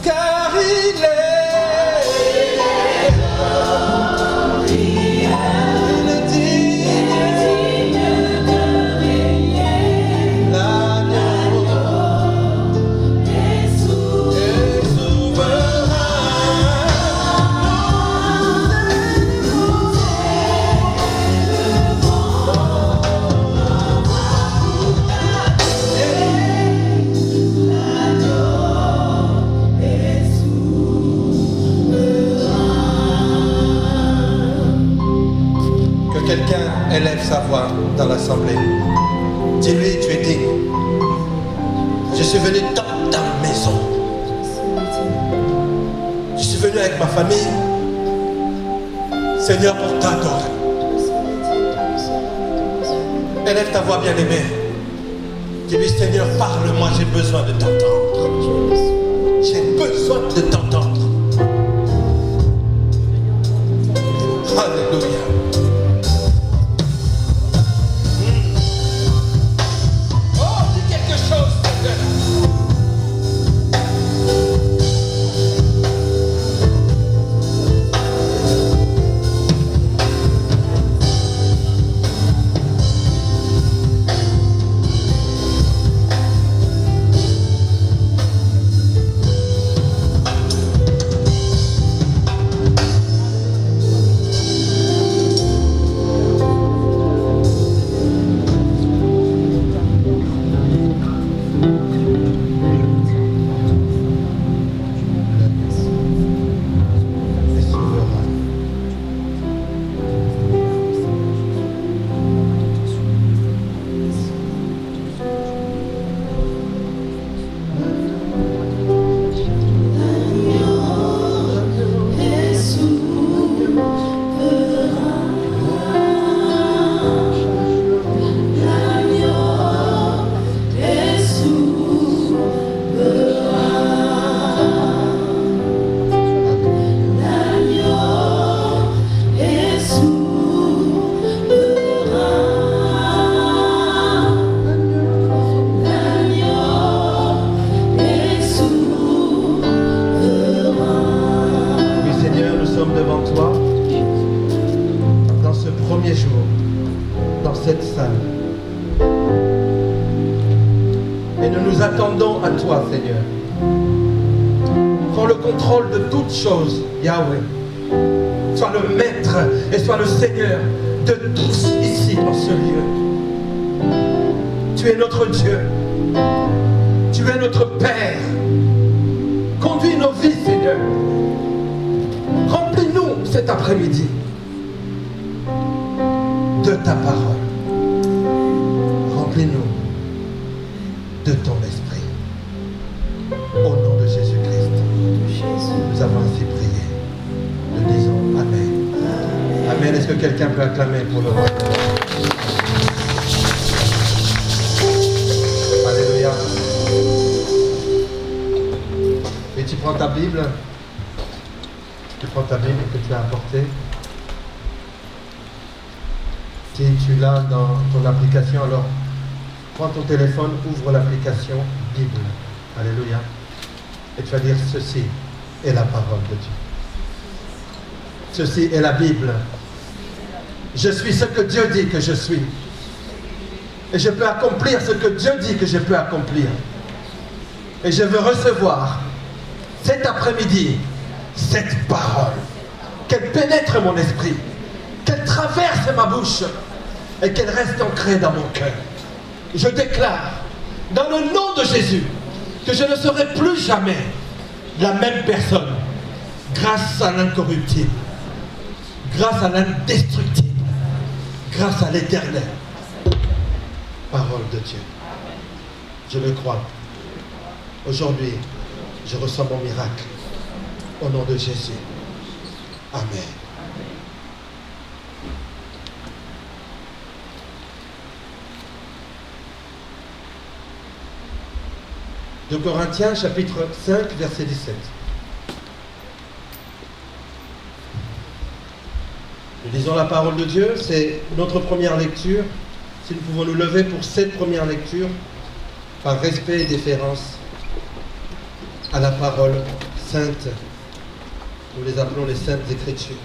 car il est élève sa voix dans l'assemblée. Dis-lui, tu es digne. Je suis venu dans ta maison. Je suis venu avec ma famille, Seigneur, pour t'adorer. Élève ta voix, bien-aimée. Dis-lui, Seigneur, parle-moi, j'ai besoin de t'entendre. J'ai besoin de t'entendre. Alléluia. Chose, Yahweh, sois le maître et sois le Seigneur de tous ici dans ce lieu. Tu es notre Dieu, tu es notre Père. Conduis nos vies, Seigneur. Remplis-nous cet après-midi de ta parole. Remplis-nous de ton esprit. Au nom de Jésus-Christ. Nous avons ainsi prié. Nous disons Amen. Amen. Est-ce que quelqu'un peut acclamer pour le roi? Alléluia. Et tu prends ta Bible. Tu prends ta Bible que tu as apportée. Si tu l'as dans ton application, alors prends ton téléphone, ouvre l'application Bible. Alléluia. Et tu vas dire ceci est la parole de Dieu. Ceci est la Bible. Je suis ce que Dieu dit que je suis. Et je peux accomplir ce que Dieu dit que je peux accomplir. Et je veux recevoir cet après-midi cette parole. Qu'elle pénètre mon esprit. Qu'elle traverse ma bouche. Et qu'elle reste ancrée dans mon cœur. Je déclare dans le nom de Jésus que je ne serai plus jamais la même personne grâce à l'incorruptible, grâce à l'indestructible, grâce à l'éternel. Parole de Dieu. Je le crois. Aujourd'hui, je reçois mon miracle. Au nom de Jésus. Amen. 2 Corinthiens chapitre 5 verset 17. Nous lisons la parole de Dieu, c'est notre première lecture. Si nous pouvons nous lever pour cette première lecture, par respect et déférence à la parole saintes, nous les appelons les saintes écritures.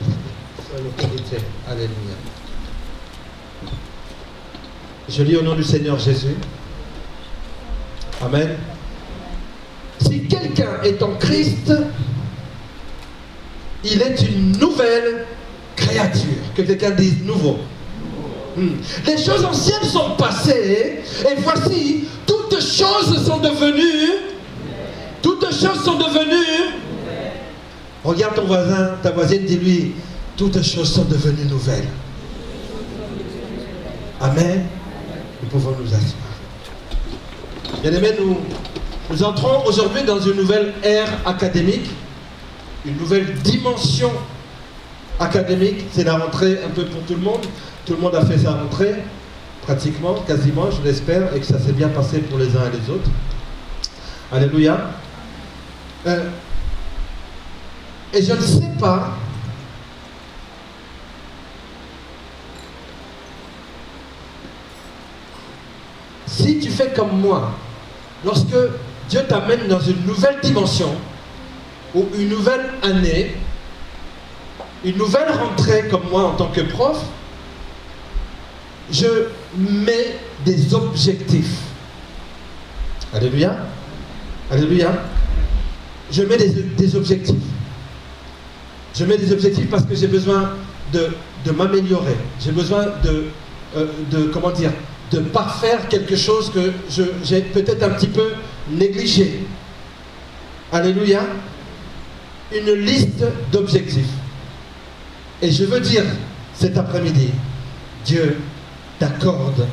C'est l'autorité. Alléluia. Je lis au nom du Seigneur Jésus. Amen. Si quelqu'un est en Christ, il est une nouvelle créature. Que quelqu'un dise nouveau. Les choses anciennes sont passées, et voici, toutes choses sont devenues. Toutes choses sont devenues. Regarde ton voisin, ta voisine, dis-lui, toutes choses sont devenues nouvelles. Amen. Nous pouvons nous asseoir. Bien-aimés, nous entrons aujourd'hui dans une nouvelle ère académique, une nouvelle dimension académique. C'est la rentrée un peu pour tout le monde. Tout le monde a fait sa rentrée, pratiquement, quasiment, je l'espère, et que ça s'est bien passé pour les uns et les autres. Alléluia. Et je ne sais pas si tu fais comme moi, lorsque Dieu t'amène dans une nouvelle dimension, ou une nouvelle année, une nouvelle rentrée comme moi en tant que prof, je mets des objectifs. Alléluia. Alléluia. Je mets des objectifs. Je mets des objectifs parce que j'ai besoin de m'améliorer. J'ai besoin comment dire, de parfaire quelque chose que j'ai peut-être un petit peu négligé. Alléluia. Une liste d'objectifs. Et je veux dire cet après-midi, Dieu t'accorde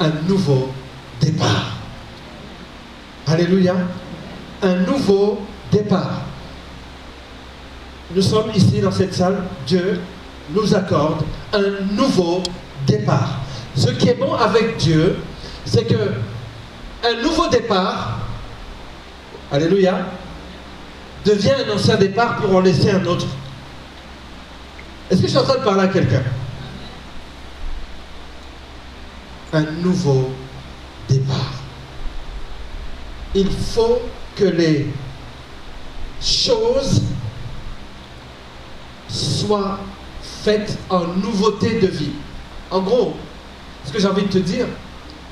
un nouveau départ. Alléluia. Un nouveau départ. Nous sommes ici dans cette salle, Dieu nous accorde un nouveau départ. Ce qui est bon avec Dieu, c'est que un nouveau départ, alléluia, devient un ancien départ pour en laisser un autre. Est-ce que je suis en train de parler à quelqu'un? Un nouveau départ. Il faut que les choses soient faites en nouveauté de vie. En gros, ce que j'ai envie de te dire,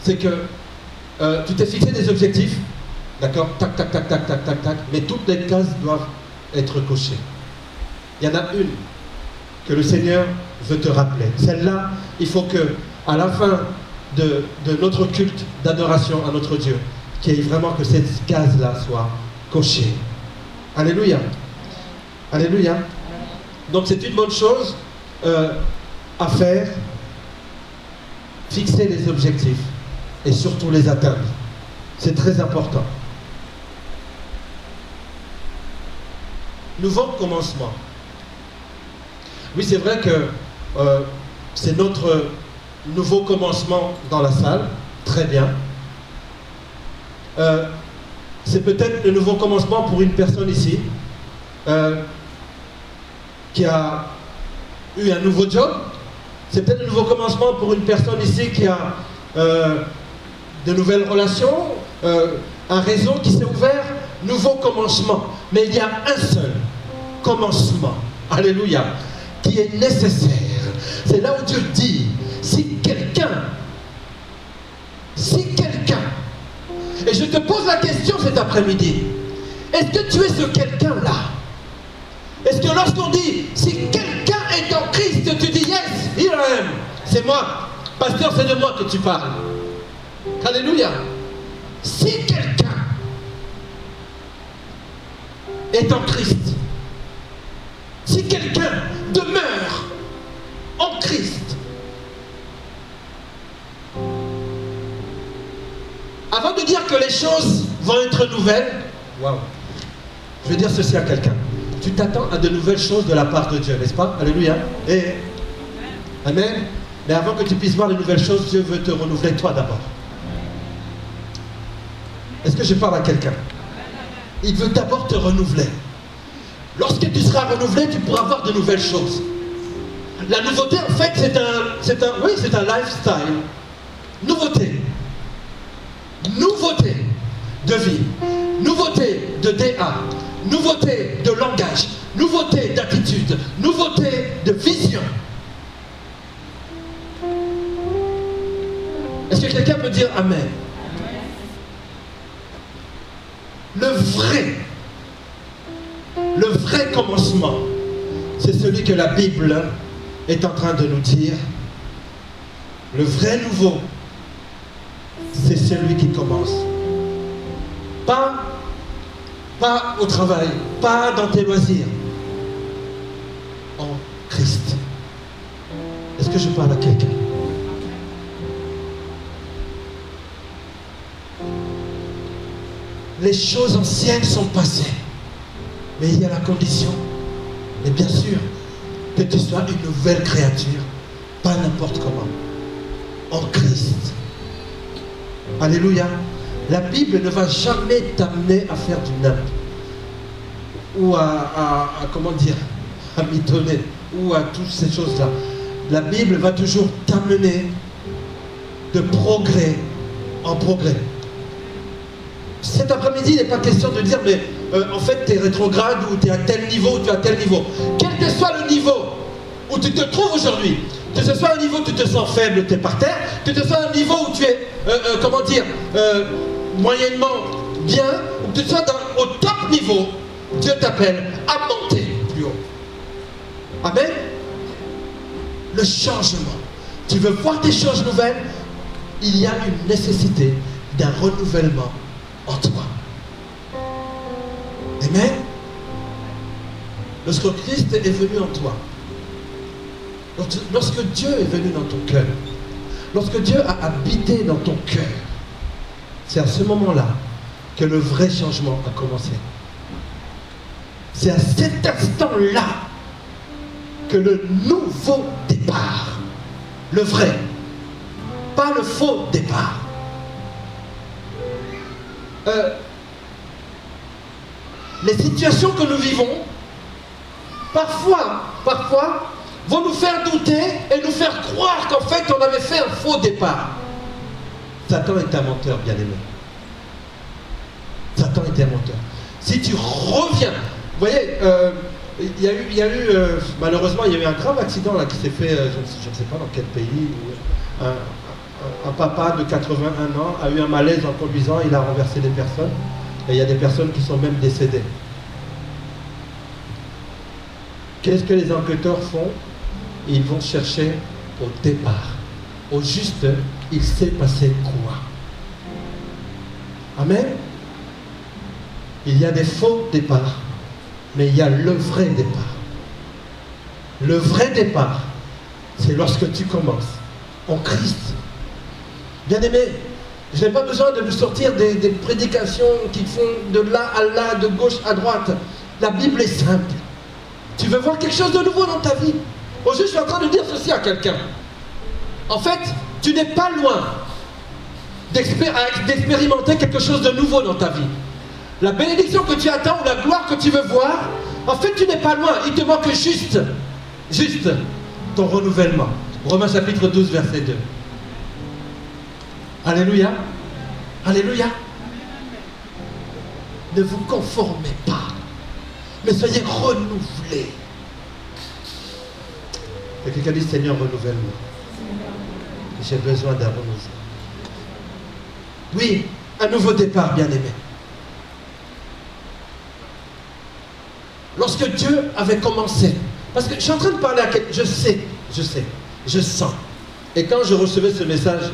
c'est que tu t'es fixé des objectifs, d'accord? Tac, tac, tac, tac, tac, tac, tac, mais toutes les cases doivent être cochées. Il y en a une que le Seigneur veut te rappeler. Celle-là, il faut que, à la fin de notre culte d'adoration à notre Dieu, qu'il y ait vraiment que cette case-là soit cochée. Alléluia. Alléluia. Donc c'est une bonne chose à faire, fixer les objectifs et surtout les atteindre. C'est très important. Nouveau commencement. Oui, c'est vrai que c'est notre nouveau commencement dans la salle. Très bien. C'est peut-être le nouveau commencement pour une personne ici qui a eu un nouveau job. C'est peut-être le nouveau commencement pour une personne ici qui a de nouvelles relations, un réseau qui s'est ouvert. Nouveau commencement. Mais il y a un seul commencement, alléluia, qui est nécessaire. C'est là où Dieu dit, si quelqu'un, et je te pose la question cet après-midi, est-ce que tu es ce quelqu'un-là? Est-ce que lorsqu'on dit, si quelqu'un est en Christ, tu dis, yes, here I am, c'est moi, pasteur, c'est de moi que tu parles. Alléluia. Si quelqu'un est en Christ, si quelqu'un demeure en Christ, avant de dire que les choses vont être nouvelles, wow, je vais dire ceci à quelqu'un. Tu t'attends à de nouvelles choses de la part de Dieu, n'est-ce pas? Alléluia. Et amen. Mais avant que tu puisses voir de nouvelles choses, Dieu veut te renouveler toi d'abord. Est-ce que je parle à quelqu'un? Il veut d'abord te renouveler. Lorsque tu seras renouvelé, tu pourras voir de nouvelles choses. La nouveauté, en fait, c'est un lifestyle. Nouveauté. Nouveauté de vie. Nouveauté de DA. nouveauté de langage, nouveauté d'attitude, nouveauté de vision. Est-ce que quelqu'un peut dire Amen? Le vrai commencement, c'est celui que la Bible est en train de nous dire. Le vrai nouveau, c'est celui qui commence. Pas au travail, pas dans tes loisirs. En Christ. Est-ce que je parle à quelqu'un? Les choses anciennes sont passées. Mais il y a la condition, et bien sûr, que tu sois une nouvelle créature, pas n'importe comment, en Christ. Alléluia. La Bible ne va jamais t'amener à faire du n'importe ou à comment dire, à mitonner, ou à toutes ces choses-là. La Bible va toujours t'amener de progrès en progrès. Cet après-midi, il n'est pas question de dire, mais en fait, tu es rétrograde ou tu es à tel niveau ou tu es à tel niveau. Quel que soit le niveau où tu te trouves aujourd'hui, que ce soit un niveau où tu te sens faible, tu es par terre, que ce soit un niveau où tu es, comment dire, moyennement bien, ou que tu sois au top niveau, Dieu t'appelle à monter plus haut. Amen. Le changement. Tu veux voir des choses nouvelles? Il y a une nécessité d'un renouvellement en toi. Amen. Lorsque Christ est venu en toi, lorsque Dieu est venu dans ton cœur, lorsque Dieu a habité dans ton cœur, c'est à ce moment-là que le vrai changement a commencé. C'est à cet instant-là que le nouveau départ, le vrai, pas le faux départ. Les situations que nous vivons, parfois, vont nous faire douter et nous faire croire qu'en fait on avait fait un faux départ. Satan est un menteur, bien-aimé. Satan est un menteur. Si tu reviens, vous voyez, il y a eu malheureusement, il y a eu un grave accident là qui s'est fait, je ne sais pas dans quel pays, où un papa de 81 ans a eu un malaise en conduisant, il a renversé des personnes, et il y a des personnes qui sont même décédées. Qu'est-ce que les enquêteurs font? Ils vont chercher au départ. Au juste, il s'est passé quoi? Amen. Il y a des faux départs, mais il y a le vrai départ. Le vrai départ, c'est lorsque tu commences en Christ. Bien-aimé, je n'ai pas besoin de vous sortir des prédications qui font de là à là, de gauche à droite. La Bible est simple. Tu veux voir quelque chose de nouveau dans ta vie? Aujourd'hui, je suis en train de dire ceci à quelqu'un. En fait, tu n'es pas loin d'expérimenter quelque chose de nouveau dans ta vie. La bénédiction que tu attends ou la gloire que tu veux voir, en fait, tu n'es pas loin. Il te manque juste ton renouvellement. Romains chapitre 12, verset 2. Alléluia. Alléluia. Ne vous conformez pas, mais soyez renouvelés. Et quelqu'un dit, Seigneur, renouvelle-moi. J'ai besoin d'un renouveau. Oui, un nouveau départ, bien-aimé. Lorsque Dieu avait commencé, parce que je suis en train de parler à quelqu'un, je sens. Et quand je recevais ce message,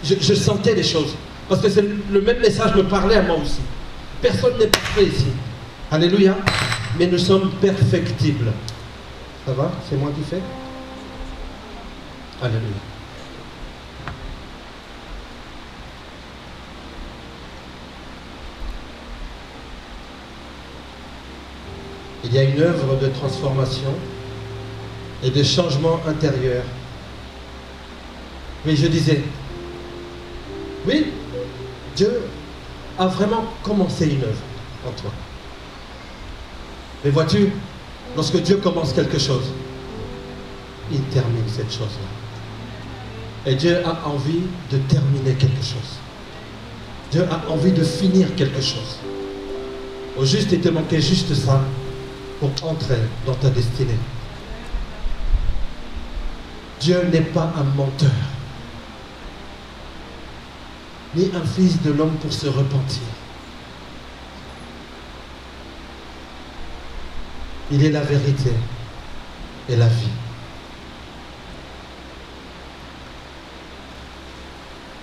je sentais les choses. Parce que le même message me parlait à moi aussi. Personne n'est parfait ici. Alléluia. Mais nous sommes perfectibles. Ça va? C'est moi qui fais? Alléluia. Il y a une œuvre de transformation et de changement intérieur. Mais je disais, oui, Dieu a vraiment commencé une œuvre en toi. Mais vois-tu, lorsque Dieu commence quelque chose, il termine cette chose-là. Et Dieu a envie de terminer quelque chose. Dieu a envie de finir quelque chose. Au juste, il te manquait juste ça pour entrer dans ta destinée. Dieu n'est pas un menteur, ni un fils de l'homme pour se repentir. Il est la vérité et la vie.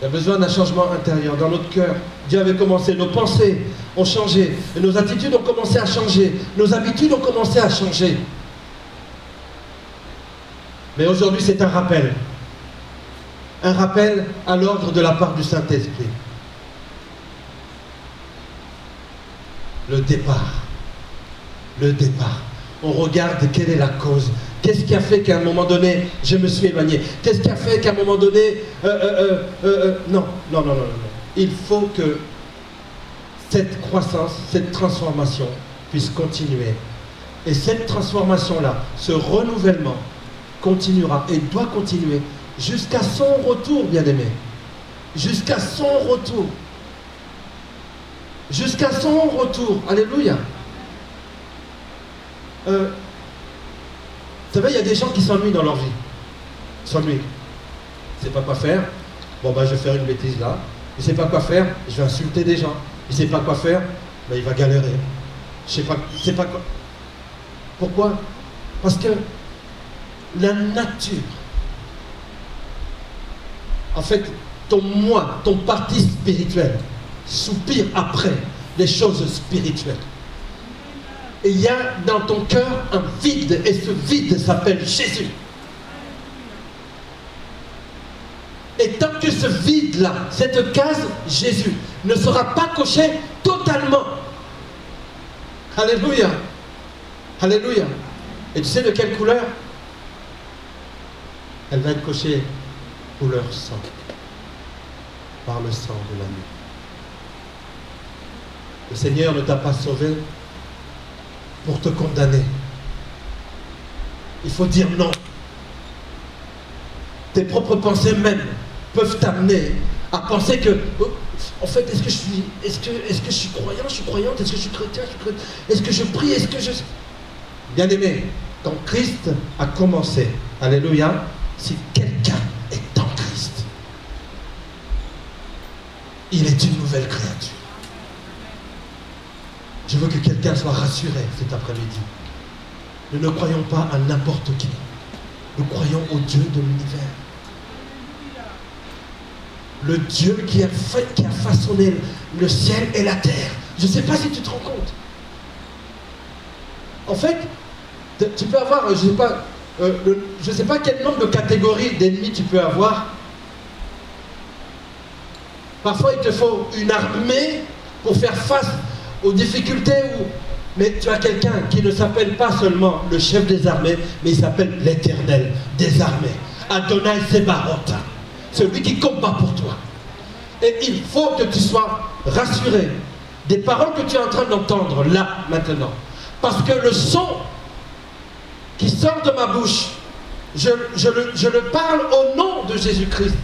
Il y a besoin d'un changement intérieur dans notre cœur. Dieu avait commencé, nos pensées ont changé, et nos attitudes ont commencé à changer, nos habitudes ont commencé à changer. Mais aujourd'hui, c'est un rappel à l'ordre de la part du Saint-Esprit. Le départ. On regarde quelle est la cause. Qu'est-ce qui a fait qu'à un moment donné, je me suis éloigné? Qu'est-ce qui a fait qu'à un moment donné... Non. Il faut que cette croissance, cette transformation puisse continuer. Et cette transformation-là, ce renouvellement, continuera et doit continuer jusqu'à son retour, bien-aimé. Jusqu'à son retour. Jusqu'à son retour. Alléluia. Vous savez, il y a des gens qui s'ennuient dans leur vie. S'ennuient. Ils ne savent pas quoi faire. Bon, ben, je vais faire une bêtise là. Il ne sait pas quoi faire. Je vais insulter des gens. Il ne sait pas quoi faire. Ben, il va galérer. Il ne sait pas quoi. Pourquoi? Parce que la nature, en fait, ton moi, ton parti spirituel, soupire après les choses spirituelles. Et il y a dans ton cœur un vide, et ce vide s'appelle Jésus. Et tant que ce vide-là, cette case Jésus, ne sera pas cochée totalement. Alléluia. Alléluia. Et tu sais de quelle couleur? Elle va être cochée couleur sang, par le sang de l'agneau. Le Seigneur ne t'a pas sauvé pour te condamner. Il faut dire non. Tes propres pensées même peuvent t'amener à penser que, en fait, est-ce que je suis croyant, je suis croyante, est-ce que je suis chrétien, est-ce que je prie, est-ce que je... Bien-aimé, quand Christ a commencé, alléluia, si quelqu'un est en Christ, il est une nouvelle créature. Je veux que quelqu'un soit rassuré cet après-midi. Nous ne croyons pas à n'importe qui. Nous croyons au Dieu de l'univers. Le Dieu qui a façonné le ciel et la terre. Je ne sais pas si tu te rends compte. En fait, tu peux avoir, je ne sais pas quel nombre de catégories d'ennemis tu peux avoir. Parfois, il te faut une armée pour faire face aux difficultés. Mais tu as quelqu'un qui ne s'appelle pas seulement le chef des armées, mais il s'appelle l'Éternel des armées. Adonai Sebaroth. Celui qui combat pour toi. Et il faut que tu sois rassuré des paroles que tu es en train d'entendre là, maintenant. Parce que le son qui sort de ma bouche, je le parle au nom de Jésus-Christ.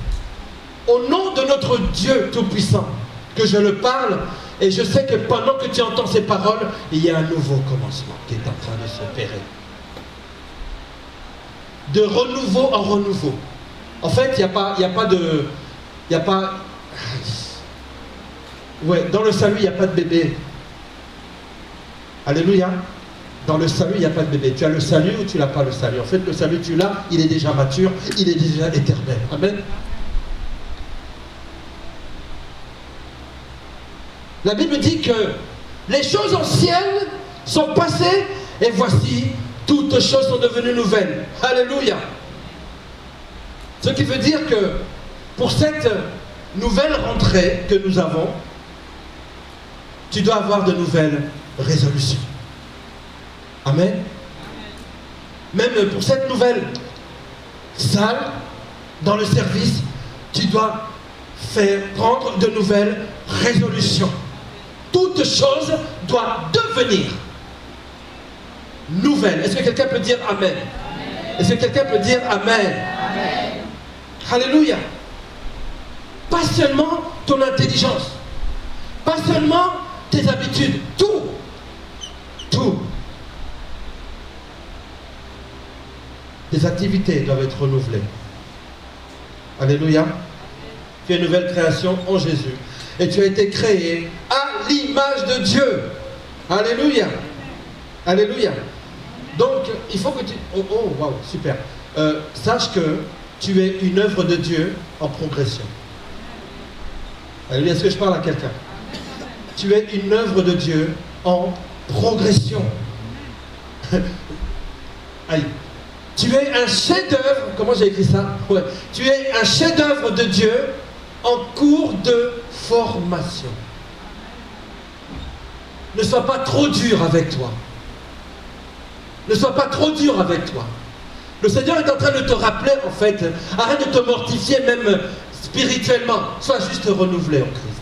Au nom de notre Dieu Tout-Puissant, que je le parle. Et je sais que pendant que tu entends ces paroles, il y a un nouveau commencement qui est en train de s'opérer. De renouveau en renouveau. En fait, il n'y a pas de... Ouais, dans le salut, il n'y a pas de bébé. Alléluia. Dans le salut, il n'y a pas de bébé. Tu as le salut ou tu n'as pas le salut. En fait, le salut, tu l'as, il est déjà mature, il est déjà éternel. Amen. La Bible dit que les choses anciennes sont passées et voici, toutes choses sont devenues nouvelles. Alléluia. Ce qui veut dire que pour cette nouvelle rentrée que nous avons, tu dois avoir de nouvelles résolutions. Amen. Même pour cette nouvelle salle, dans le service, tu dois prendre de nouvelles résolutions. Toute chose doit devenir nouvelle. Est-ce que quelqu'un peut dire Amen? Est-ce que quelqu'un peut dire Amen? Amen. Alléluia. Pas seulement ton intelligence, pas seulement tes habitudes, tout Tes activités doivent être renouvelées. Alléluia. Tu es une nouvelle création en Jésus. Et tu as été créé à l'image de Dieu. Alléluia. Alléluia. Donc, il faut que tu... Oh, waouh, super. Sache que tu es une œuvre de Dieu en progression. Alléluia. Est-ce que je parle à quelqu'un? Tu es une œuvre de Dieu en progression. Aïe. Tu es un chef-d'œuvre. Comment j'ai écrit ça? Ouais. Tu es un chef-d'œuvre de Dieu en cours de formation. Ne sois pas trop dur avec toi. Ne sois pas trop dur avec toi. Le Seigneur est en train de te rappeler, en fait, arrête de te mortifier même spirituellement. Sois juste renouvelé en Christ.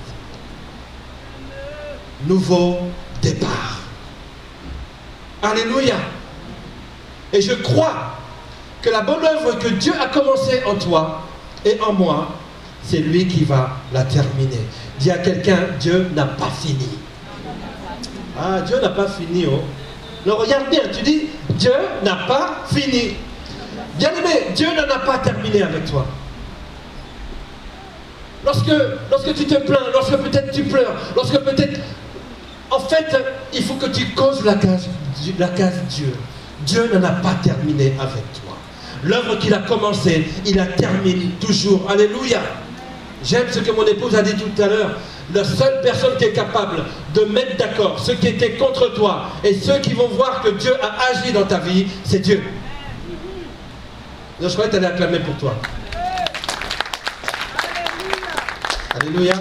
Nouveau départ. Alléluia. Et je crois que la bonne œuvre que Dieu a commencée en toi et en moi, c'est lui qui va la terminer. Dis à quelqu'un, Dieu n'a pas fini. Ah, Dieu n'a pas fini, oh. Non, regarde bien, tu dis, Dieu n'a pas fini. Bien aimé, Dieu n'en a pas terminé avec toi. Lorsque tu te plains, lorsque peut-être tu pleures, lorsque peut-être... En fait, il faut que tu causes la case Dieu. Dieu n'en a pas terminé avec toi. L'œuvre qu'il a commencée, il la termine toujours. Alléluia. J'aime ce que mon épouse a dit tout à l'heure. La seule personne qui est capable de mettre d'accord ceux qui étaient contre toi et ceux qui vont voir que Dieu a agi dans ta vie, c'est Dieu. Donc, je croyais que tu allais acclamer pour toi. Alléluia.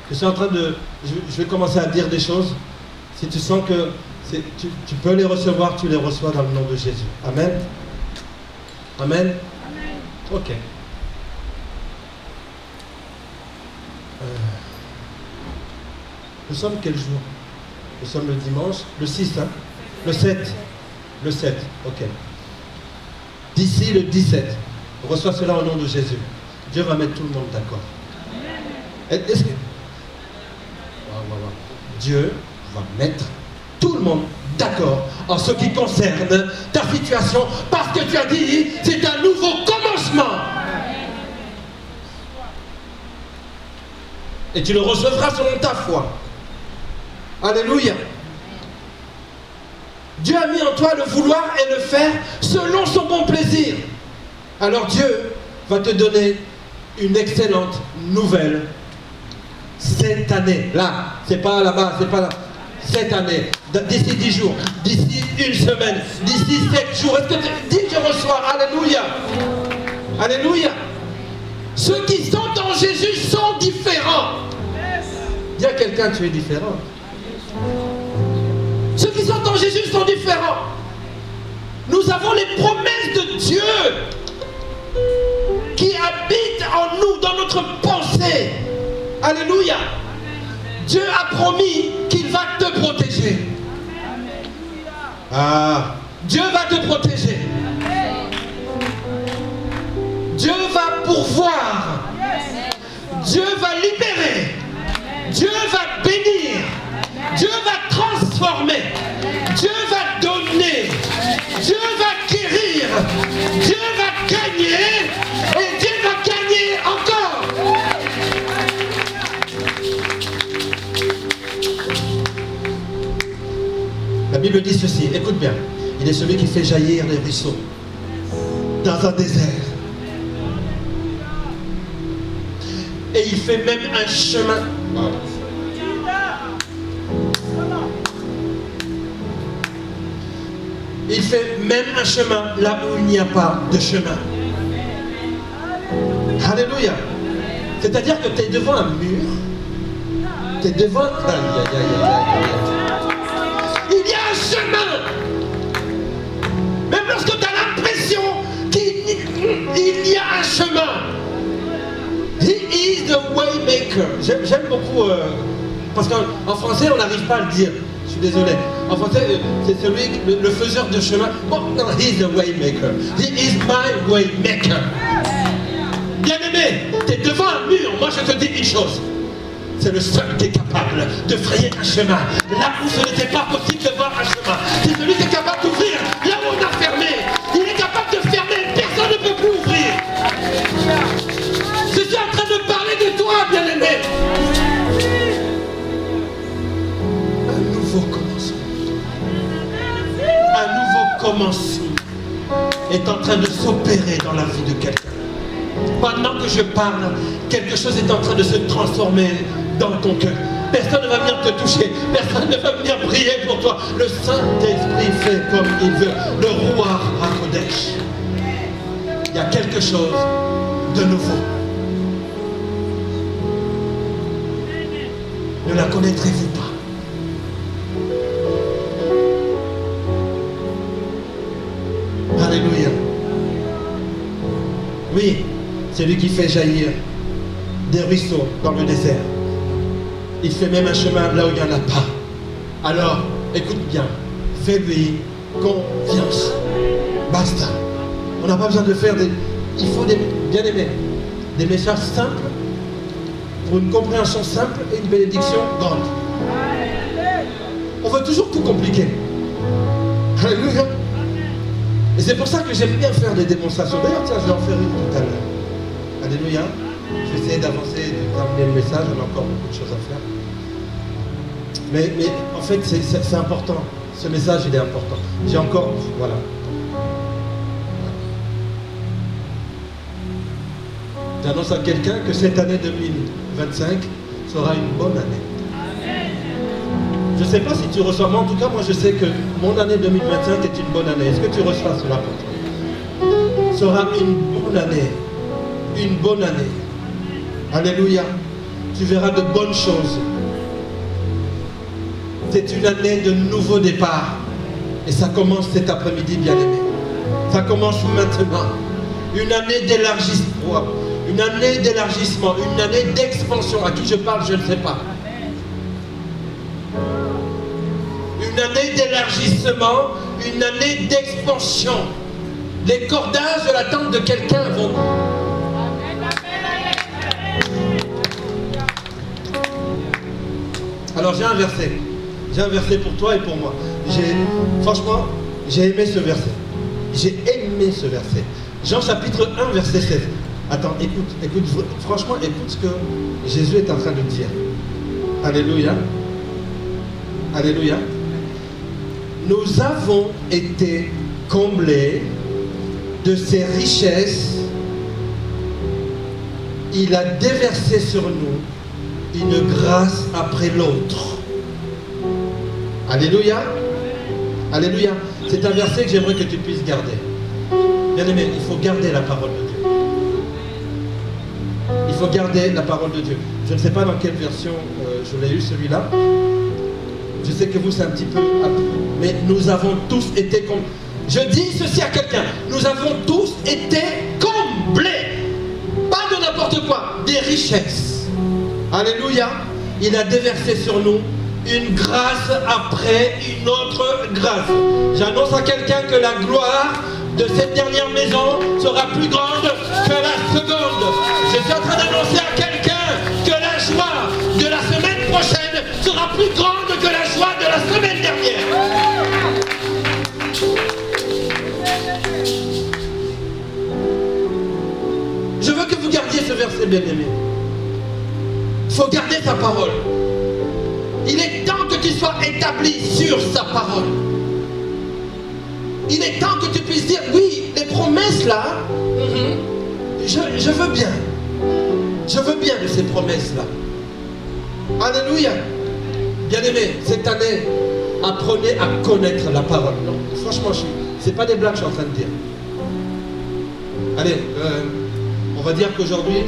Je suis en train de... Je vais commencer à dire des choses. Si tu sens que tu peux les recevoir, tu les reçois dans le nom de Jésus. Amen. Amen. Ok. Nous sommes quel jour? Nous sommes le dimanche, le 6, hein? Le 7. Le 7, ok. D'ici le 17, on reçoit cela au nom de Jésus. Dieu va mettre tout le monde d'accord. Est-ce que... Dieu va mettre tout le monde d'accord en ce qui concerne ta situation, parce que tu as dit, c'est un nouveau commencement. Et tu le recevras selon ta foi. Alléluia. Dieu a mis en toi le vouloir et le faire selon son bon plaisir. Alors Dieu va te donner une excellente nouvelle cette année. Là, c'est pas là-bas, c'est pas là. Cette année, d'ici 10 jours, d'ici une semaine, d'ici 7 jours. Est-ce que tu dis que je reçois? Alléluia. Alléluia. Ceux qui sont en Jésus sont différents. Dis à quelqu'un, tu es différent. Ceux qui sont en Jésus sont différents. Nous avons les promesses de Dieu qui habitent en nous, dans notre pensée. Alléluia. Dieu a promis qu'il va te protéger. Ah, Dieu va te protéger. Dieu va pourvoir. Dieu va libérer. Dieu va bénir. Dieu va transformer. Dieu va donner. Dieu va guérir. Dieu va gagner. Et Dieu va gagner encore. La Bible dit ceci, écoute bien. Il est celui qui fait jaillir les ruisseaux dans un désert. Et il fait même un chemin. Il fait même un chemin là où il n'y a pas de chemin. Alléluia. C'est-à-dire que tu es devant un mur. Tu es devant... Aïe, aïe, aïe, aïe, aïe. Il y a un chemin. Même lorsque tu as l'impression qu'il y a un chemin. He is the way maker. J'aime beaucoup... parce qu'en français, on n'arrive pas à le dire. Je suis désolé. En français, c'est celui, le faiseur de chemin. Bon, non, he is the way maker. He is my way maker. Bien-aimé, tu es devant un mur. Moi, je te dis une chose. C'est le seul qui est capable de frayer un chemin. Là où ce n'était pas possible de voir un chemin. C'est celui qui est capable d'ouvrir là où on a fermé. Il est capable de faire transformation est en train de s'opérer dans la vie de quelqu'un. Pendant que je parle, quelque chose est en train de se transformer dans ton cœur. Personne ne va venir te toucher, personne ne va venir prier pour toi. Le Saint-Esprit fait comme il veut. Le roi HaKodesh. Il y a quelque chose de nouveau. Ne la connaîtrez-vous pas? Alléluia. Oui, c'est lui qui fait jaillir des ruisseaux dans le désert. Il fait même un chemin là où il n'y en a pas. Alors, écoute bien, fais-lui confiance. Basta. On n'a pas besoin de faire des... Il faut des... Bien aimé, des messages simples pour une compréhension simple et une bénédiction grande. On veut toujours tout compliquer. Alléluia. Et c'est pour ça que j'aime bien faire des démonstrations. D'ailleurs, tiens, je vais en faire une tout à l'heure. Alléluia. Je vais essayer d'avancer, de terminer le message. On a encore beaucoup de choses à faire. Mais en fait, c'est important. Ce message, il est important. J'ai encore... Voilà. J'annonce à quelqu'un que cette année 2025 sera une bonne année. Je ne sais pas si tu reçois, mais en tout cas, moi je sais que mon année 2025 est une bonne année. Est-ce que tu reçois cela pour toi? Sera une bonne année. Une bonne année. Alléluia. Tu verras de bonnes choses. C'est une année de nouveau départ. Et ça commence cet après-midi, bien-aimé. Ça commence maintenant. Une année d'élargissement. Une année d'élargissement. Une année d'expansion. À qui je parle, je ne sais pas. Une année d'élargissement, une année d'expansion. Les cordages de la tente de quelqu'un vont... Alors j'ai un verset. J'ai un verset pour toi et pour moi. Franchement, j'ai aimé ce verset. J'ai aimé ce verset. Jean chapitre 1, verset 16. Attends, écoute, franchement, écoute ce que Jésus est en train de dire. Alléluia. Alléluia. Nous avons été comblés de ses richesses. Il a déversé sur nous une grâce après l'autre. Alléluia. Alléluia. C'est un verset que j'aimerais que tu puisses garder. Bien aimé, il faut garder la parole de Dieu. Il faut garder la parole de Dieu. Je ne sais pas dans quelle version je l'ai eu celui-là. Je sais que vous c'est un petit peu... Mais nous avons tous été comblés. Je dis ceci à quelqu'un. Nous avons tous été comblés. Pas de n'importe quoi. Des richesses. Alléluia. Il a déversé sur nous une grâce après une autre grâce. J'annonce à quelqu'un que la gloire de cette dernière maison sera plus grande que la seconde. Je suis en train d'annoncer à quelqu'un que la joie de la semaine prochaine sera plus grande que la joie de la semaine dernière. Je veux que vous gardiez ce verset, bien-aimé. Il faut garder sa parole. Il est temps que tu sois établi sur sa parole. Il est temps que tu puisses dire, oui, les promesses là, je veux bien. Je veux bien de ces promesses-là. Alléluia. Bien-aimé, cette année, apprenez à connaître la parole. Non, franchement, c'est pas des blagues que je suis en train de dire. Allez, on va dire qu'aujourd'hui,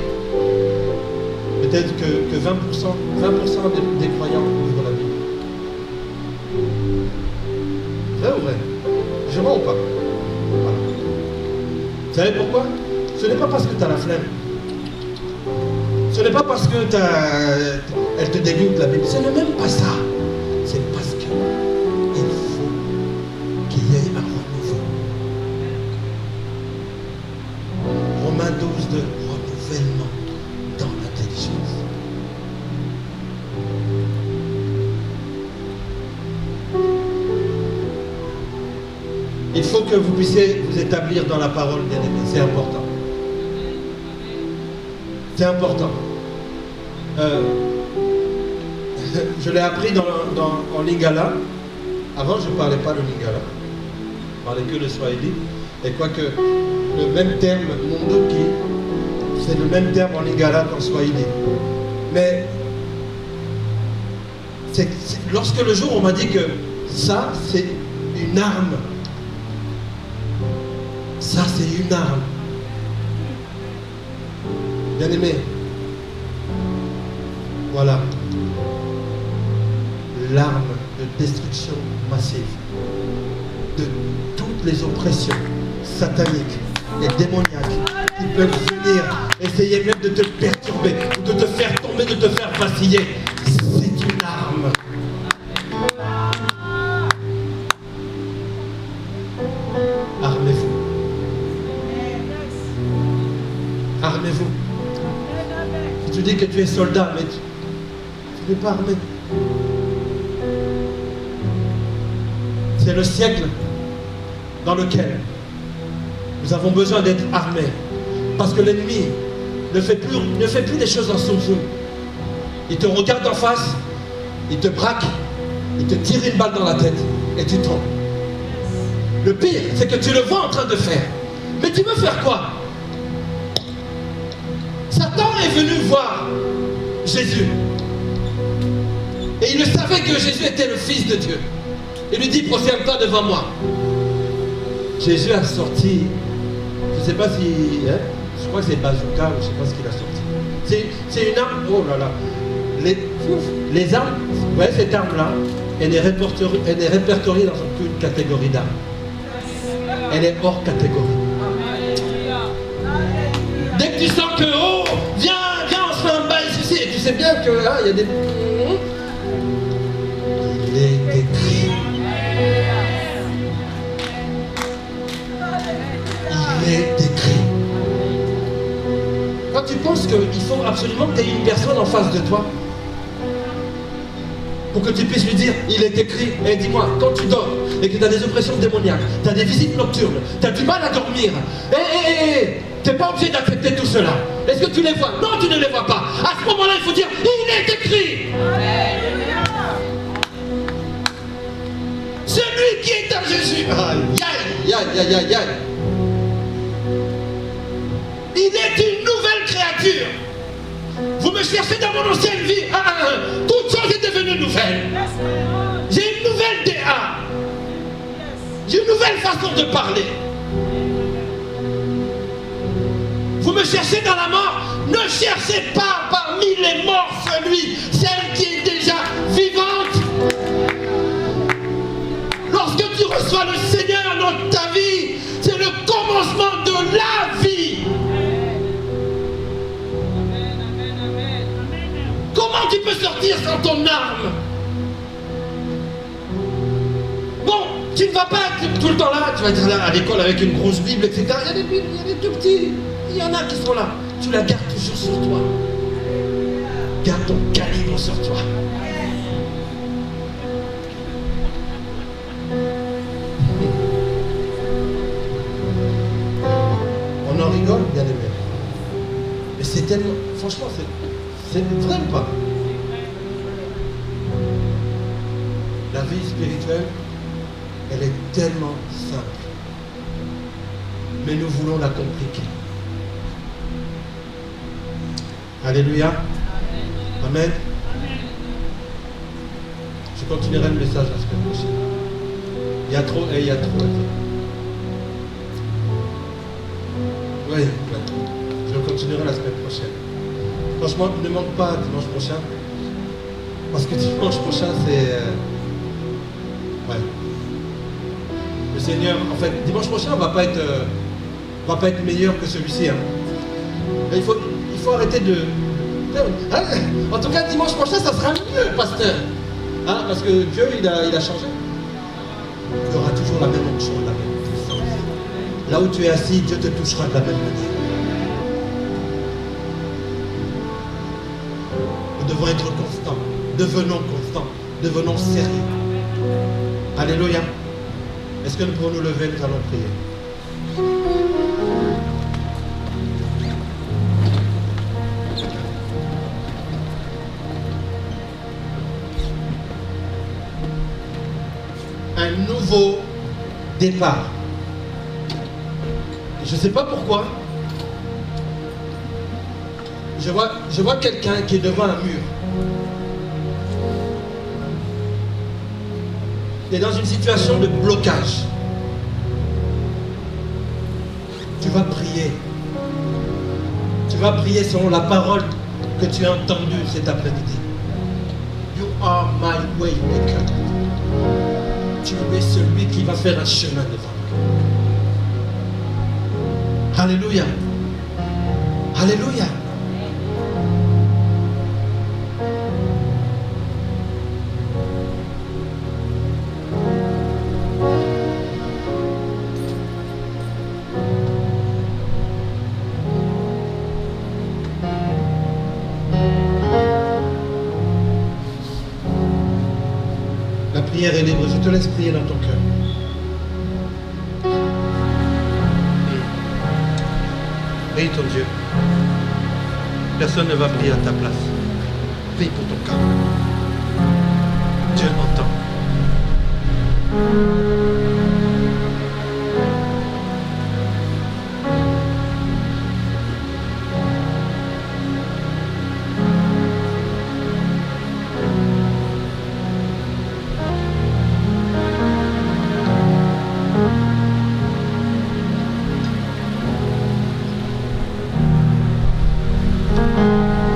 peut-être que 20% des croyants ouvrent la Bible. Vrai ou vrai? Je mens ou pas? Voilà. Vous savez pourquoi? Ce n'est pas parce que tu as la flemme. Ce n'est pas parce que elle te dégoûte la Bible. Ce n'est même pas ça. C'est parce qu'il faut qu'il y ait un renouveau. Romains 12 de renouvellement dans l'intelligence. Il faut que vous puissiez vous établir dans la parole, bien-aimé. C'est important. C'est important. Je l'ai appris en lingala. Avant, je ne parlais pas le lingala. parlais que le Swahili. Et quoique le même terme, Munduki, c'est le même terme en lingala qu'en Swahili. Mais lorsque le jour on m'a dit que ça, c'est une arme. Ça, c'est une arme. Bien aimé. Voilà. L'arme de destruction massive de toutes les oppressions sataniques et démoniaques qui peuvent venir essayer même de te perturber, ou de te faire tomber, de te faire vaciller. C'est une arme. Armez-vous. Armez-vous. Tu dis que tu es soldat, mais tu n'es pas armé. C'est le siècle dans lequel nous avons besoin d'être armés. Parce que l'ennemi ne fait plus les choses en zoom-zoom. Il te regarde en face, il te braque, il te tire une balle dans la tête et tu tombes. Le pire, c'est que tu le vois en train de faire. Mais tu veux faire quoi? Satan est venu voir Jésus. Et il savait que Jésus était le Fils de Dieu. Il lui dit, prosterne-toi devant moi. Jésus a sorti, je ne sais pas si, je crois que c'est bazooka, ou je ne sais pas ce qu'il a sorti. C'est une arme, oh là là. Les armes, ouais, cette arme-là, elle est répertoriée dans aucune catégorie d'armes. Elle est hors catégorie. Dès que tu sens que, oh, viens, on se fait un bail ici, et tu sais bien que là, il y a des... Il est écrit. Il est écrit. Quand tu penses qu'il faut absolument que tu aies une personne en face de toi pour que tu puisses lui dire, il est écrit, et dis-moi, quand tu dors et que tu as des oppressions démoniaques, tu as des visites nocturnes, tu as du mal à dormir, tu n'es pas obligé d'accepter tout cela. Est-ce que tu les vois? Non, tu ne les vois pas. À ce moment-là, il faut dire, il est écrit. Celui qui est en Jésus, aïe, aïe, aïe, aïe, aïe. Il est une nouvelle créature. Vous me cherchez dans mon ancienne vie. Toute chose est devenue nouvelle. J'ai une nouvelle DA. J'ai une nouvelle façon de parler. Vous me cherchez dans la mort. Ne cherchez pas parmi les morts celui, celle qui est déjà vivante. Lorsque tu reçois le Seigneur dans ta vie, c'est le commencement de la vie. Comment tu peux sortir sans ton arme? Bon, tu ne vas pas être tout le temps là, tu vas être là à l'école avec une grosse Bible, etc. Il y a des Bibles, il y a des tout petits, il y en a qui sont là. Tu la gardes toujours sur toi. Garde ton calibre sur toi. On en rigole, bien aimé. Mais c'est tellement, franchement, c'est vraiment pas. La vie spirituelle, elle est tellement simple. Mais nous voulons la compliquer. Alléluia. Amen. Je continuerai le message la semaine prochaine. Il y a trop à dire. Oui, je continuerai la semaine prochaine. Franchement, ne manque pas dimanche prochain. Parce que dimanche prochain, c'est... ouais. Le Seigneur, en fait, dimanche prochain, on ne va pas être meilleur que celui-ci. Hein. Il faut arrêter de... En tout cas, dimanche prochain, ça sera mieux, pasteur. Hein, parce que Dieu, il a changé. Il y aura toujours la même onction, la même puissance. Là où tu es assis, Dieu te touchera de la même manière. Nous devons être constants. Devenons constants. Devenons sérieux. Alléluia. Est-ce que nous pouvons nous lever, nous allons prier. Un nouveau départ. Je ne sais pas pourquoi. Je vois quelqu'un qui est devant un mur. Il est dans une situation de blocage. Tu vas prier. Tu vas prier selon la parole que tu as entendue cet après-midi. You are my way maker. Tu es celui qui va faire un chemin devant moi. Alléluia. Alléluia. La prière est libre. Je te laisse prier dans ton cœur. Prie ton Dieu. Personne ne va prier à ta place. Prie pour ton cœur. Dieu entend.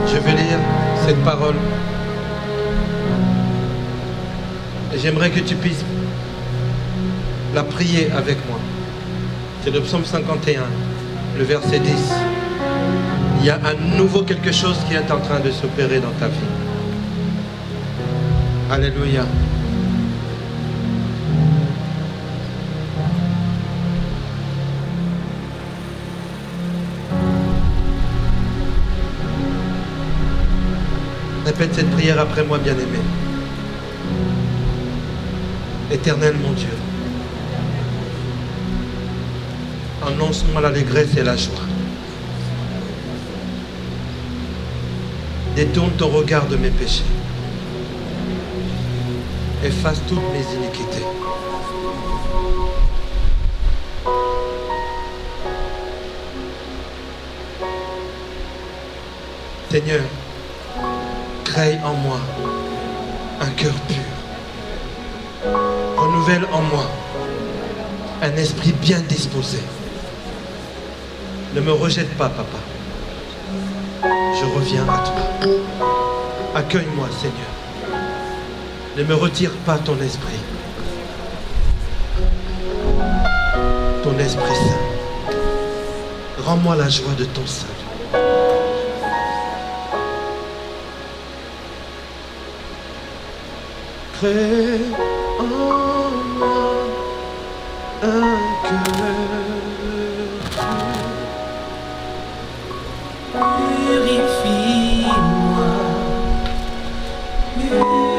Je vais lire cette parole. Et j'aimerais que tu puisses la prier avec moi. C'est le psaume 51, le verset 10. Il y a un nouveau quelque chose qui est en train de s'opérer dans ta vie. Alléluia. Répète cette prière après moi, bien-aimé. Éternel mon Dieu, annonce-moi l'allégresse et la joie. Détourne ton regard de mes péchés. Efface toutes mes iniquités. Seigneur, crée en moi un cœur pur. Renouvelle en moi un esprit bien disposé. Ne me rejette pas, Papa. Je reviens à toi. Accueille-moi, Seigneur. Ne me retire pas ton esprit. Ton Esprit Saint. Rends-moi la joie de ton salut. Crée en moi un cœur purifie-moi, purifie-moi,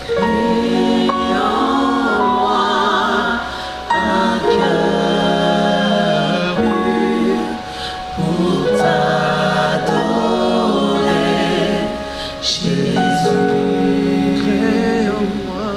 crée en moi un cœur pur pour t'adorer. Jésus, crée en moi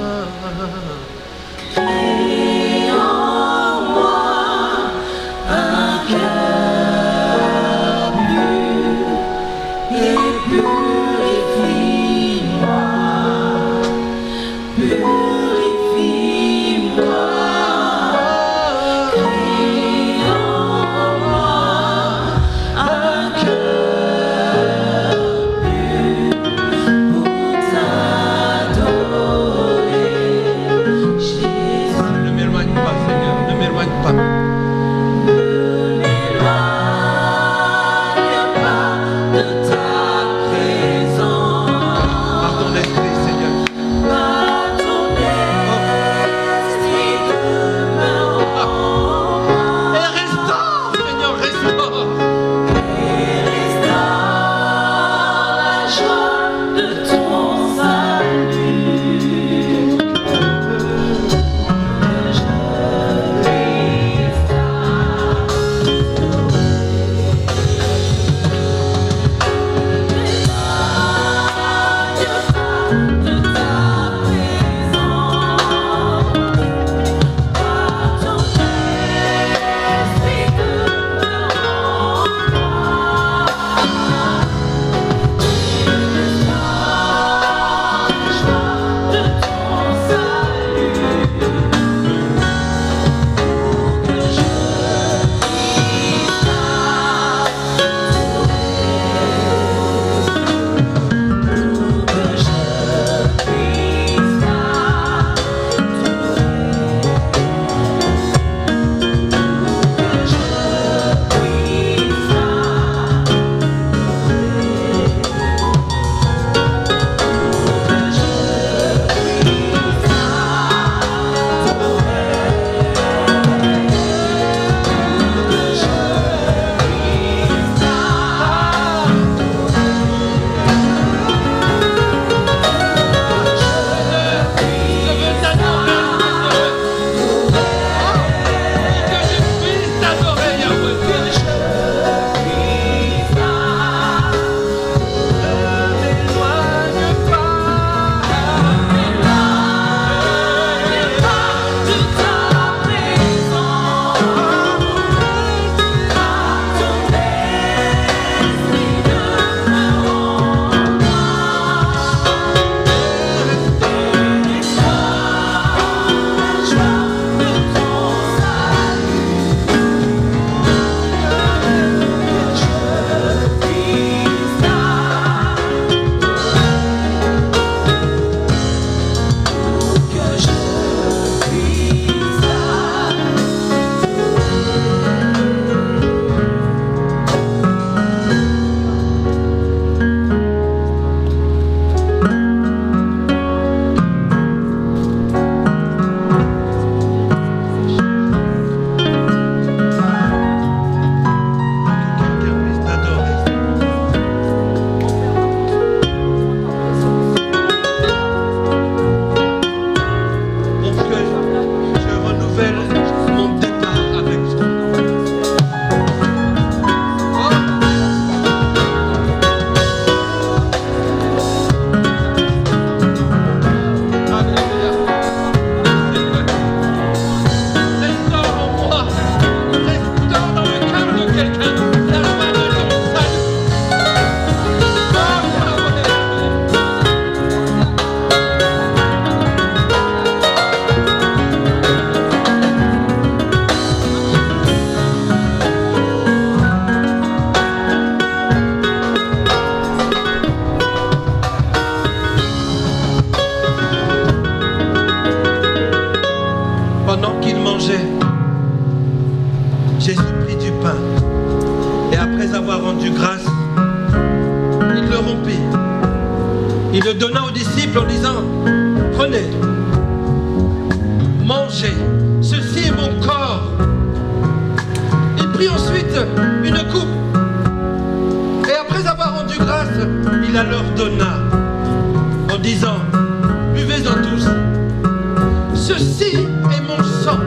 Ceci est mon sang,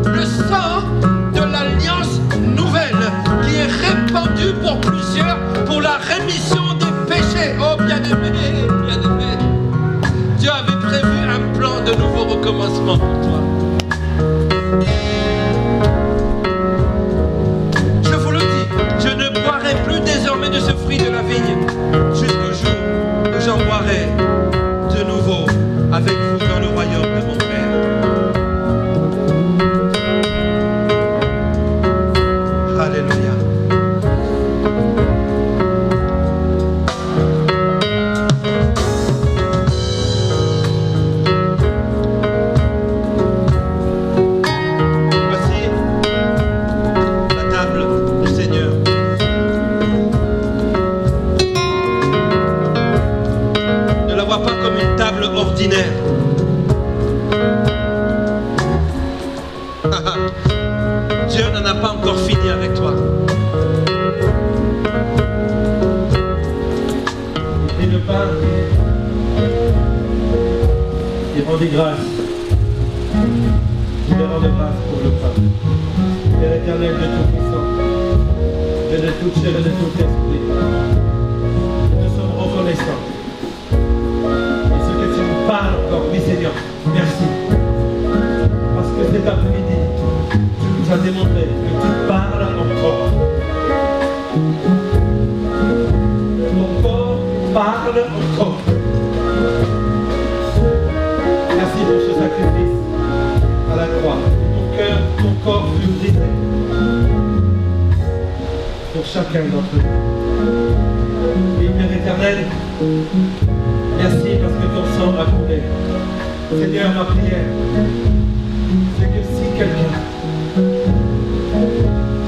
le sang de l'alliance nouvelle qui est répandu pour plusieurs pour la rémission des péchés. Oh bien-aimé, bien-aimé, Dieu avait prévu un plan de nouveau recommencement pour toi. Je vous le dis, je ne boirai plus désormais de ce fruit de la vigne jusqu'au jour où j'en boirai de nouveau avec vous dans le royaume de mon Père. Alléluia. Voici la table du Seigneur. Ne la vois pas comme une table ordinaire. Dieu n'en a pas encore fini avec toi. Il prit le pain et rendit grâce. Il rend de grâce pour le pain. Père éternel de Tout-Puissant, et de toute chair et de tout esprit, nous sommes reconnaissants. Et ce que tu nous parles encore, oui Seigneur, merci. Parce que cet après-midi, tu nous as démontré que tu parles encore. Ton corps parle encore. Merci pour ce sacrifice à la croix. Ton cœur, ton corps fut brisé pour chacun d'entre nous. Et Père éternel, merci parce que ton sang a coulé. Seigneur, ma prière, c'est que si quelqu'un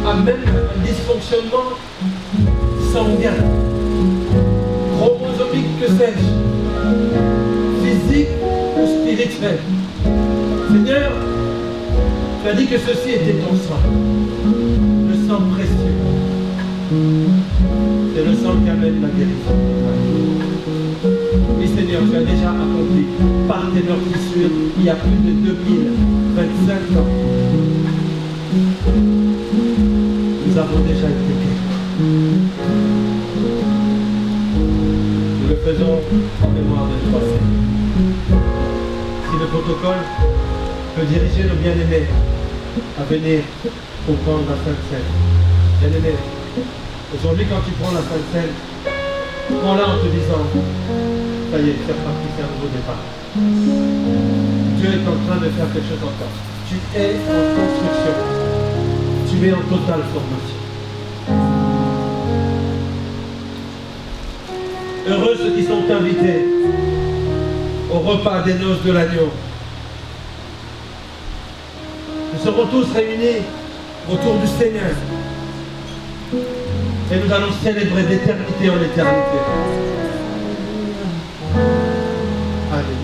a même un dysfonctionnement sanguin, chromosomique que sais-je, physique ou spirituel, Seigneur, tu as dit que ceci était ton sang, le sang précieux. C'est le sang qui amène la guérison. Oui Seigneur, tu as déjà accompli par tes meurtrissures il y a plus de 2025 ans. Nous avons déjà été guéris. Nous le faisons en mémoire de toi, Seigneur. Si le protocole peut diriger nos bien-aimés à venir pour prendre la Sainte Seine. Bien-aimés, aujourd'hui quand tu prends la Sainte Seine, prends-la en te disant, ça y est, c'est reparti, c'est un nouveau départ. Dieu est en train de faire quelque chose encore. Tu es en construction. Tu es en totale formation. Heureux ceux qui sont invités au repas des noces de l'agneau. Nous serons tous réunis autour du Seigneur. Et nous allons célébrer d'éternité en éternité. Alléluia.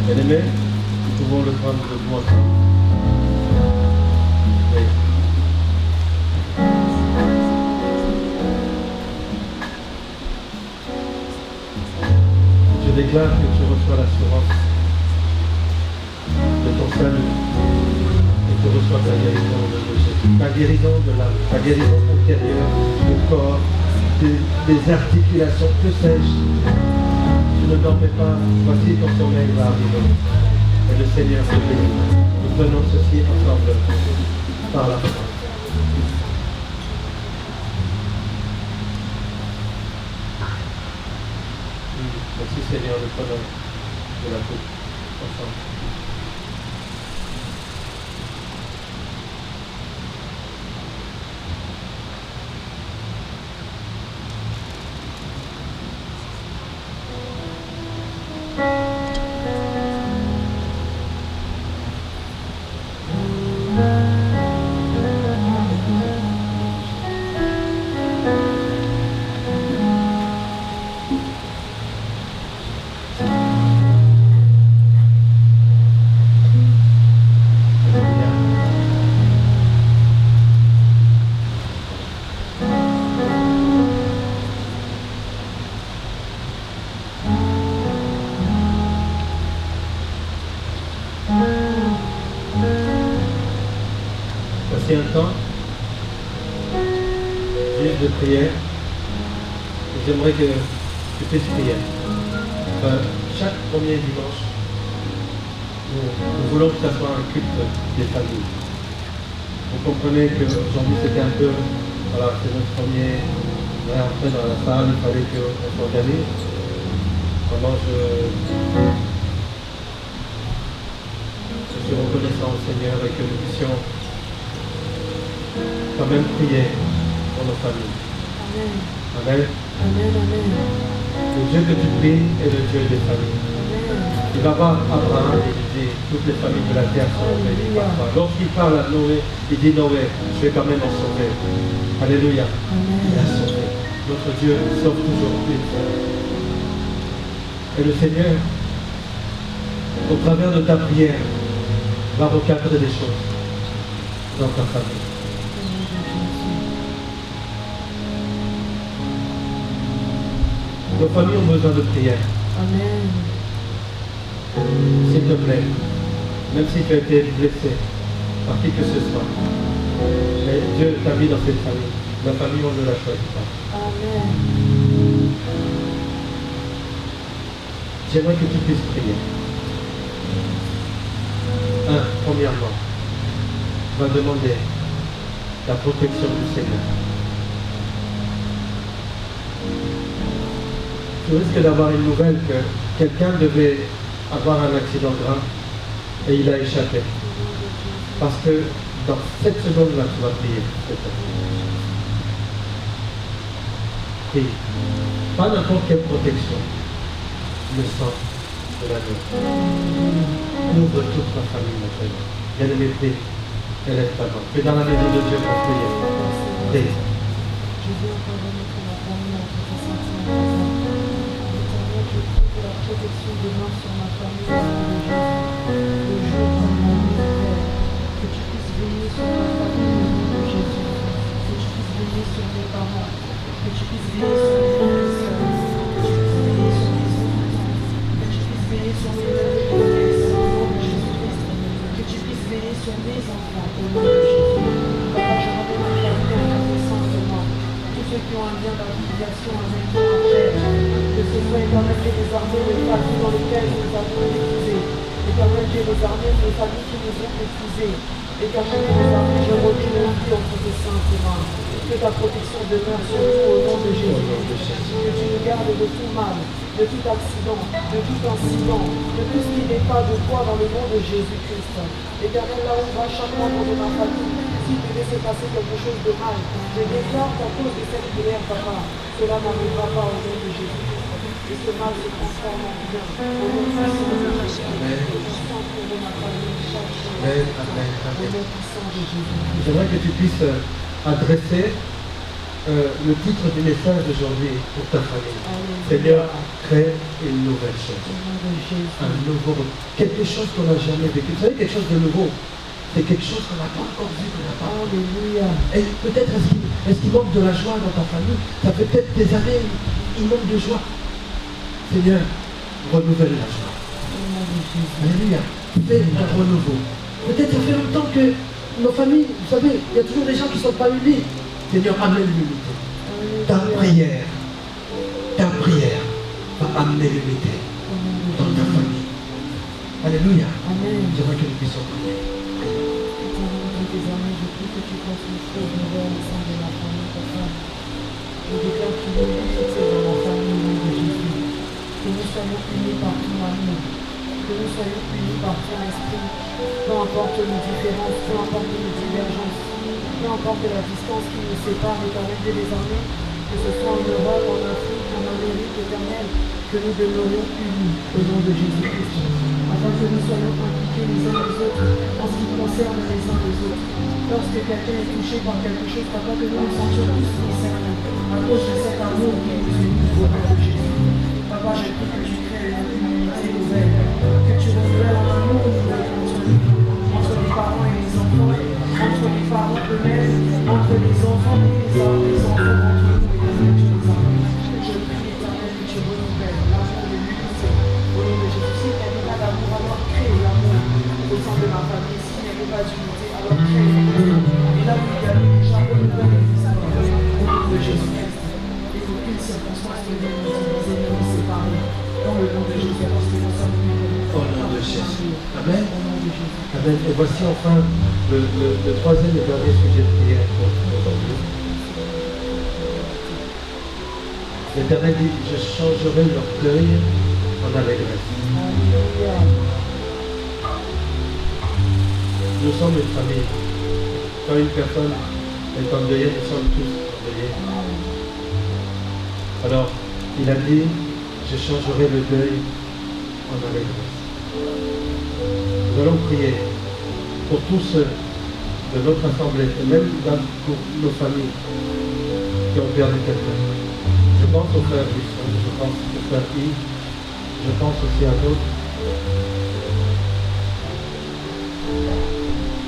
Bien-aimés, nous pouvons le prendre debout ensemble. Oui. Je déclare que tu reçois l'assurance de ton salut et tu reçois ta guérison de Jésus. Ta guérison de l'âme, ta guérison intérieure, du corps, des articulations, que sais-je. Tu ne dormais pas, voici ton sommeil va arriver. Et le Seigneur te bénit. Nous prenons ceci ensemble par la foi. Merci Seigneur, nous prenons de la coupe ensemble. Voici un temps juste de prière. J'aimerais que tu puisses prier. Chaque premier dimanche, nous voulons que ce soit un culte des familles. Vous comprenez qu'aujourd'hui c'était un peu, voilà, c'est notre premier réentrée dans la salle, il fallait qu'on s'organise. Vraiment, je suis reconnaissant au Seigneur et que nous puissions quand même prier pour nos familles. Amen. Amen. Amen. Le Dieu que tu pries est le Dieu des familles. Il va voir Abraham et il dit toutes les familles de la terre sont bénies par toi. Lorsqu'il parle à Noé, il dit Noé, je vais quand même en sauver. Alléluia. Il a sauvé. Notre Dieu sauve toujours plus. Et le Seigneur, au travers de ta prière, va recadrer des choses dans ta famille. Nos familles ont besoin de prière. Amen. S'il te plaît, même si tu as été blessé par qui que ce soit, mais Dieu t'a mis dans cette famille. La famille, on ne la choisit pas. Amen. J'aimerais que tu puisses prier. Premièrement, tu vas demander la protection du Seigneur. Tu risques d'avoir une nouvelle que quelqu'un devait avoir un accident grave et il a échappé. Parce que dans cette seconde-là, tu vas prier. Prie. Pas n'importe quelle protection. Le sang de l'agneau. Ouvre toute ta famille, mon frère. Bien-aimé, prie. Élève ta main. Tu es dans la maison de Dieu pour prier. Prie. Je veux encore remettre ma famille entre tes mains. protection demeure sur ma famille au nom de Jésus. Le jour où mon Père, que tu puisses veiller sur ma famille au nom de Jésus. Que tu puisses veiller sur mes parents. Que tu puisses veiller sur mes frères et sœurs. Que tu puisses veiller sur mes enfants. Que tu puisses veiller sur mes neveux et mes nièces au nom de Jésus-Christ. Que tu puisses veiller sur mes enfants au nom de Jésus. Papa, je remets ma famille à ta naissance de moi. Tous ceux qui ont un lien d'affiliation avec toi, frère, que ce soit éternel Dieu des armées, les familles dans lesquelles nous avons épousé. Éternel Dieu des armées, les familles qui nous ont épousés. Éternel Dieu des armées, je redis mon vie entre tes saints tes mains. Que ta protection demeure sur nous au nom de Jésus. Que tu nous gardes de tout mal, de tout accident, de tout incident, de tout ce qui n'est pas de toi dans le nom de Jésus-Christ. Éternel, là où va chaque membre de ma famille, s'il devait se passer quelque chose de mal, je déclare qu'à cause de cette prière, papa, cela n'arrivera pas au nom de Jésus-Christ. Et ce mal se transforme en bien. Au nom puissant de Jésus. Pour ma famille, chaque jour. Au nom puissant de Jésus. J'aimerais que tu puisses adresser le titre du message d'aujourd'hui pour ta famille. Seigneur, crée une nouvelle chose. Un nouveau, quelque chose qu'on n'a jamais vécu. Vous savez, quelque chose de nouveau. C'est quelque chose qu'on n'a pas encore vu, qu'on n'a pas. Alléluia. Et peut-être est-ce qu'il manque de la joie dans ta famille? Ça fait peut-être des années, il manque de joie. Seigneur, renouvelle la joie. Alléluia. Fais un renouveau. Peut-être ça fait longtemps que nos familles, vous savez, il y a toujours des gens qui ne sont pas unis. Seigneur, amène l'unité. Ta prière va amener l'unité dans ta famille. Alléluia. J'aimerais que nous puissions prier. Désormais, je prie que tu fasses une chose nouvelle au sein de la famille, papa. Je déclare qu'il y a une unité dans la famille au nom de Jésus. Que nous soyons unis par ton amour. Que nous soyons unis par ton esprit. Peu importe nos différences, peu importe nos divergences, peu importe la distance qui nous sépare, éternel Dieu des armées, que ce soit en Europe, en Afrique, en Amérique, éternel, que nous demeurions unis au nom de Jésus-Christ. Afin que nous soyons impliqués les uns les autres en ce qui concerne les uns les autres. Lorsque quelqu'un est touché par quelque chose, papa, que nous nous sentions tous concernés à cause de cet amour qui nous unit au nom de Jésus. Papa, je prie que tu crées une unité nouvelle, que tu renouvelles un amour nouvel entre les parents et les enfants, entre les parents eux-mêmes, entre les enfants et les enfants entre nous et les enfants. Je prie, éternel, que tu renouvelles l'amour de l'unité au nom de Jésus. S'il n'y avait pas d'amour, alors crée l'amour au sein de ma famille. S'il n'y avait pas d'unité, alors crée l'amour. Et là où il y avait déjà renouvelle les amours au nom de Jésus-Christ. Et qu'aucune circonstance ne vienne nous diviser, nous séparer. Dans le nom de Jésus, parce que nous sommes unis. Au nom de Jésus. Amen. Amen. Et voici enfin le troisième et dernier sujet de prière pour aujourd'hui. L'Éternel dit, je changerai leur deuil en allégresse. Nous sommes une famille. Quand une personne est endeuillée, nous sommes tous endeuillés. Alors, il a dit, je changerai le deuil en allégresse. Nous allons prier pour tous ceux de notre assemblée, et même pour nos familles qui ont perdu quelqu'un. Je pense au frère Wilson, je pense au frère Yves, je pense aussi à d'autres.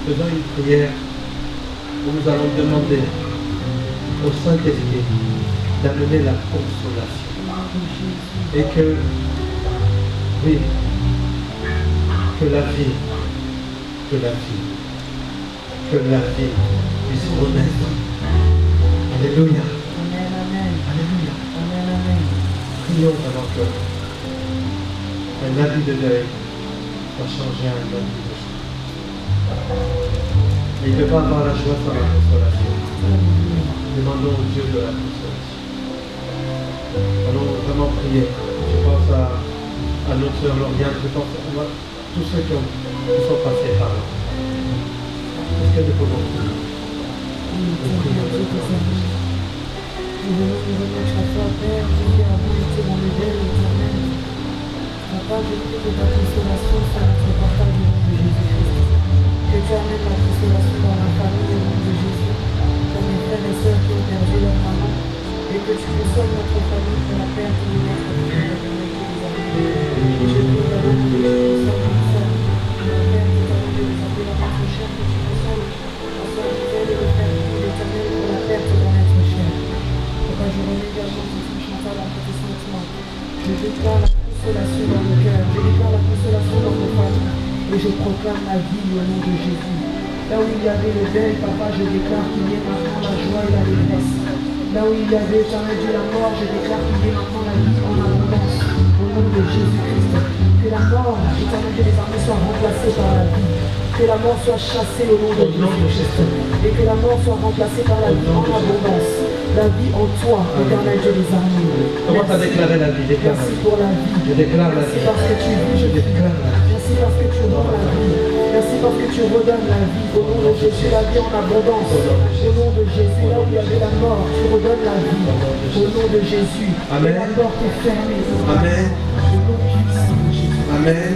Faisons une prière où nous allons demander au Saint-Esprit d'amener la consolation. Et que, oui, que la vie puisse renaître. Alléluia. Alléluia. Prions alors que un habit de deuil va changer un habit de joie. Et il ne va pas avoir la joie sans la consolation. Demandons au Dieu de la consolation. Allons vraiment prier. Je pense à notre sœur Lauriane, je pense à tous ceux qui sont passés par là. Est-ce que nous pouvons prier? Nous prions de Nous venons nous remettre à toi, Père, qui est abondé dans le deuil éternel. Papa, je prie que ta consolation soit notre partage au nom de Jésus-Christ. Que tu amènes la consolation dans la famille au nom de Jésus, pour mes frères et sœurs qui ont perdu leur maman, et que tu consoles notre famille pour la perte de notre frère et de notre Je déclare la consolation dans nos cœurs. Je déclare la consolation dans nos familles. Et je proclame la vie au nom de Jésus. Là où il y avait le deuil, papa, je déclare qu'il y ait maintenant la joie et la détresse. Là où il y avait, éternel Dieu, la mort, je déclare qu'il y ait maintenant la vie en abondance. Au nom de Jésus-Christ. Que la mort, éternel Dieu, les armées soient remplacées par la vie. Que la mort soit chassée au nom de Jésus-Christ. Et que la mort soit remplacée par la vie en abondance. La vie en toi, éternel Dieu des armées. Commence à déclarer la vie. Merci pour la vie. Je déclare la vie. Merci parce que tu vis, je déclare la vie. Merci parce que tu rends la vie. Merci parce que tu redonnes la vie. Au nom de Jésus, la vie en abondance. Au nom de Jésus, là où il y avait la mort, tu redonnes la vie. Au nom de Jésus. Amen. La porte est fermée. Amen. Au nom puissant de Jésus. Amen.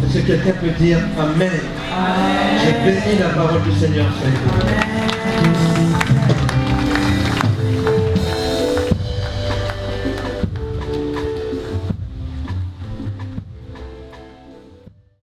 Est-ce que quelqu'un peut dire Amen? Amen. Je bénis la parole du Seigneur. Amen.